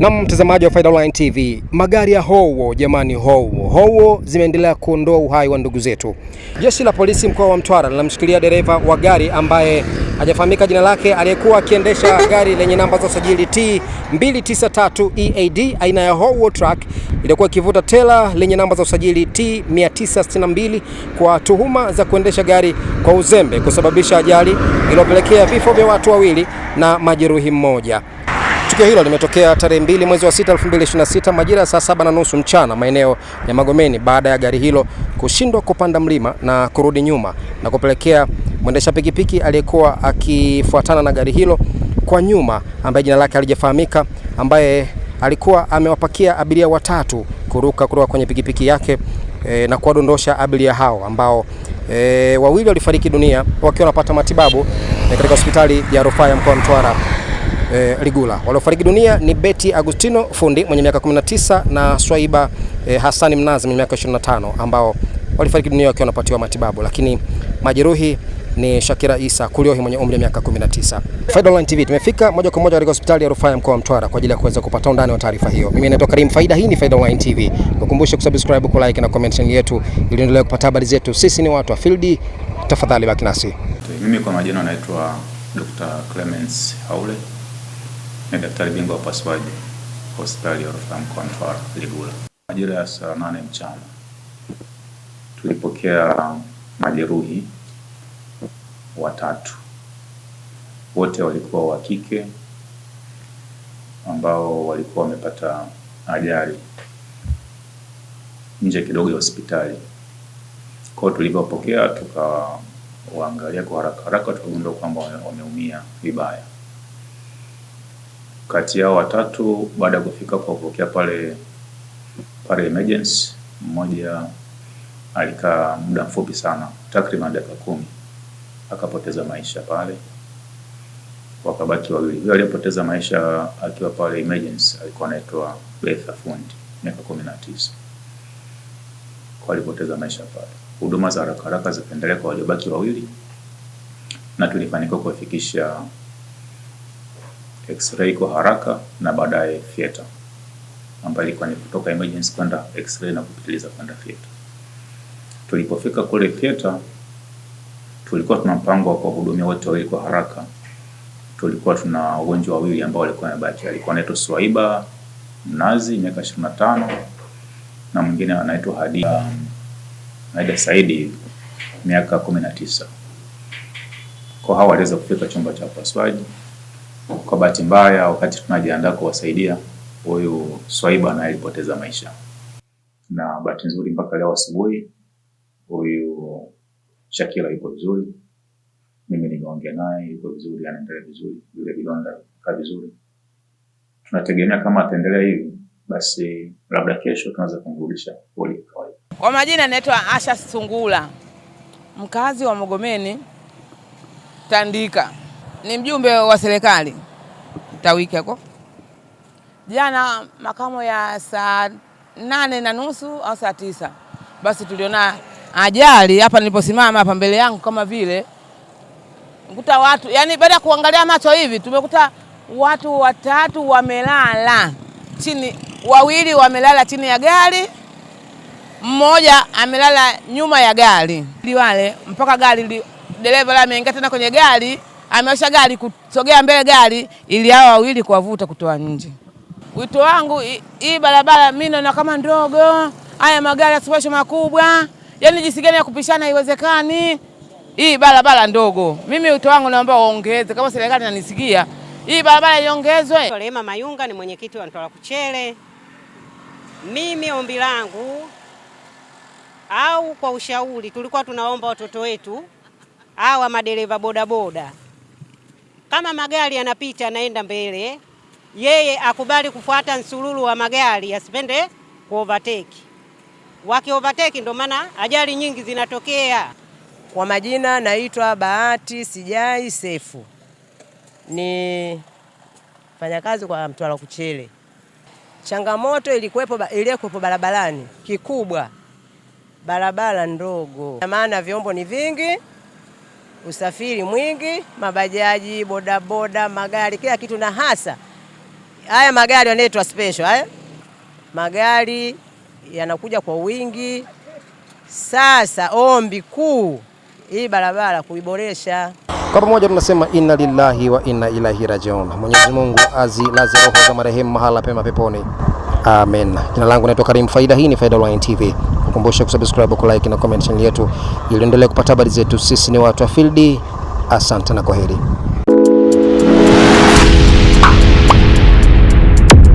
Na mtazamaji wa Faida Online TV, magari ya Howo jamani, Howo zimeendelea kuondoa uhai wa ndugu zetu. Jeshi la polisi mkoa wa Mtwara linamshikilia dereva wa gari ambaye hajafahamika jina lake, aliyekuwa akiendesha gari lenye namba za usajili T293 EAD aina ya Howo truck iliyokuwa ikivuta tela lenye namba za usajili T962 kwa tuhuma za kuendesha gari kwa uzembe kusababisha ajali iliyopelekea vifo vya watu wawili na majeruhi mmoja. Tukio hilo limetokea tarehe 2 mwezi wa 6 2026 majira ya saa 7:30 mchana maeneo ya Magomeni, baada ya gari hilo kushindwa kupanda mlima na kurudi nyuma na kupelekea mwendesha pikipiki aliyekuwa akifuatana na gari hilo kwa nyuma, ambaye jina lake halijafahamika, ambaye alikuwa amewapakia abiria watatu kuruka kutoka kwenye pikipiki yake na kuwadondosha abiria hao ambao wawili walifariki dunia wakiwa wanapata matibabu katika hospitali ya rufaa ya mkoa wa Mtwara Ligula. Waliofariki dunia ni Betty Agustino Fundi mwenye miaka 19 na Swaiba Hasani Mnazi mwenye miaka 25 ambao walifariki dunia wakiwa wanapatiwa matibabu, lakini majeruhi ni Shakira Isa Kuliohi mwenye umri wa miaka 19. Faida Online TV tumefika moja kwa moja katika hospitali ya rufaa ya mkoa wa Mtwara kwa ajili ya kuweza kupata undani wa taarifa hiyo. Mimi naitwa Karim Faida, hii ni Faida Online TV. Kukumbusha kusubscribe, ku like na comment yetu ili endelee kupata habari zetu. Sisi ni watu wa field, tafadhali baki nasi. Mimi kwa majina naitwa Dr. Clemens Haule. Ni daktari bingwa wa upasuaji hospitali ya rufaa mkoa wa Mtwara Ligula. Majira ya saa 8 mchana tulipokea majeruhi watatu. Wote walikuwa wa kike ambao walikuwa wamepata ajali nje kidogo ya hospitali. Kwa hiyo tulipopokea tukawaangalia kwa haraka tukagundua kwamba wameumia vibaya. Kati yao watatu, baada ya kufika kwa kupokea pale emergency, mmoja alikaa muda mfupi sana, takriban dakika 10, akapoteza maisha pale. Wakabaki wawili. Yule aliyepoteza maisha akiwa pale emergency alikuwa anaitwa Betha Fundi, miaka 19. Kwa alipoteza maisha pale. Huduma za haraka zikaendelea kwa waliobaki wawili na tulifanikiwa kuwafikisha X-ray kwa haraka na baadaye theater, ambayo ilikuwa ni kutoka emergency kwenda X-ray na kupitiliza kwenda theater. Tulipofika kule theater, tulikuwa tuna mpango wa kuwahudumia wote wawili kwa haraka. Tulikuwa tuna wagonjwa wawili ambao walikuwa wamebaki. Alikuwa anaitwa Swaiba Mnazi miaka 25 na mwingine anaitwa Haida Saidi miaka 19. Kwa hao waliweza kufika chumba cha upasuaji. Kwa bahati mbaya, wakati tunajiandaa kuwasaidia, huyu Swaiba naye alipoteza maisha. Na bahati nzuri mpaka leo asubuhi huyu Shakira yuko vizuri. Mimi nimeongea naye, yuko vizuri, anaendelea vizuri, yule vidonda kaa vizuri. Tunategemea kama ataendelea hivi, basi labda kesho tunaweza kumrudisha hali ya kawaida. Kwa majina naitwa Asha Sungula, mkazi wa Magomeni Tandika. Ni mjumbe wa serikali Tawiki huko. Jana makamo ya saa 8:30 au saa 9, basi tuliona ajali hapa niliposimama hapa mbele yangu, kama vile nikuta watu, yani baada ya kuangalia macho hivi tumekuta watu watatu wamelala chini, wawili wamelala chini ya gari, mmoja amelala nyuma ya gari. Wale mpaka gari dereva la ameingia tena kwenye gari, ameosha gari kusogea mbele gari ili hao wawili kuwavuta kutoa nje. Wito wangu, hii barabara mimi naona kama ndogo, haya magari yasiwashe makubwa, yani jinsi gani ya kupishana haiwezekani. Hii barabara ndogo. Mimi wito wangu naomba waongeze, kama serikali inanisikia, hii barabara iongezwe. Rehema Mayunga ni mwenyekiti wa Mtwara Kuchele. Mimi ombi langu au kwa ushauri, tulikuwa tunaomba watoto wetu hawa madereva bodaboda, kama magari yanapita naenda mbele, yeye akubali kufuata msururu wa magari, asipende kuovertake. Wakiovertake ndio maana ajali nyingi zinatokea. Kwa majina naitwa Bahati Sijai Sefu. Ni fanya kazi kwa Mtwara Kuchele. Changamoto ilikuwepo barabarani, kikubwa barabara ndogo. Maana vyombo ni vingi, usafiri mwingi, mabajaji, bodaboda, magari, kila kitu, na hasa haya magari yanaitwa special haya. Magari yanakuja kwa wingi. Sasa ombi kuu hii barabara kuiboresha. Kwa pamoja tunasema inna lillahi wa inna ilaihi rajiun. Mwenyezi Mungu azilaze roho za marehemu mahala pema peponi. Amen. Jina langu naitwa Karim Faida, hii ni Faida Online TV. Kukumbusha kusubscribe, ku like na comment channel yetu ili endelee kupata habari zetu. Sisi ni watu wa field. Asante na kwaheri.